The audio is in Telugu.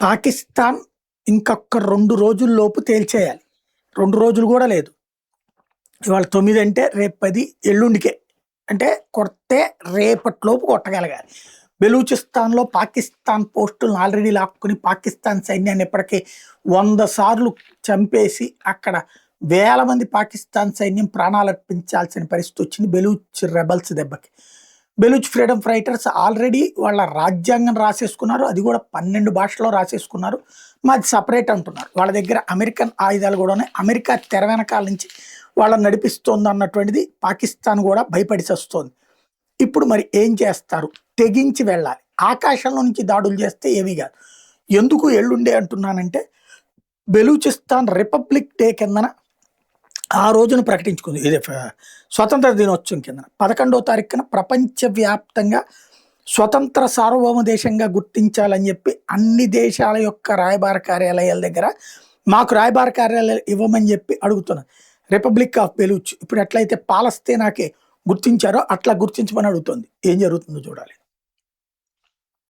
పాకిస్తాన్ ఇంకొక 2 రోజుల్లోపు తేల్చేయాలి. 2 రోజులు గూడా లేదు. ఇవాళ 9 అంటే రేపు 10 ఎల్లుండికే. అంటే కొడితే రేపటిలోపు కొట్టగలగాలి. బెలూచిస్తాన్‌లో పాకిస్తాన్ పోస్టులను ఆల్రెడీ లాక్కుని పాకిస్తాన్ సైన్యాన్ని ఇప్పటికే 100 సార్లు చంపేసి అక్కడ వేల మంది పాకిస్తాన్ సైన్యం ప్రాణాలర్పించాల్సిన పరిస్థితి వచ్చింది బెలూచ్ రెబెల్స్ దెబ్బకి. బెలూచ్ ఫ్రీడమ్ ఫైటర్స్ ఆల్రెడీ వాళ్ళ రాజ్యాంగం రాసేసుకున్నారు. అది కూడా 12 భాషల్లో రాసేసుకున్నారు. మాది సెపరేట్ అంటున్నారు. వాళ్ళ దగ్గర అమెరికన్ ఆయుధాలు కూడా ఉన్నాయి. అమెరికా తెర వెనకాల నుంచి వాళ్ళని నడిపిస్తోంది అన్నటువంటిది పాకిస్తాన్ కూడా భయపడి చస్తోంది. ఇప్పుడు మరి ఏం చేస్తారు? తెగించి వెళ్ళాలి. ఆకాశంలో నుంచి దాడులు చేస్తే ఏమీ కాదు. ఎందుకు ఎల్లుండే అంటున్నానంటే బెలూచిస్తాన్ రిపబ్లిక్ డే కిందన ఆ రోజున ప్రకటించుకుంది. ఇది స్వతంత్ర దినోత్సవం కిందన 11వ తారీఖున ప్రపంచవ్యాప్తంగా స్వతంత్ర సార్వభౌమ దేశంగా గుర్తించాలని చెప్పి అన్ని దేశాల యొక్క రాయబార కార్యాలయాల దగ్గర మాకు రాయబార కార్యాలయాలు ఇవ్వమని చెప్పి అడుగుతున్నారు. రిపబ్లిక్ ఆఫ్ బెలూచ్ ఇప్పుడు ఎట్లయితే పాలస్తీనాకి గుర్తించారో అట్లా గుర్తించమని అడుగుతుంది. ఏం జరుగుతుందో చూడాలి.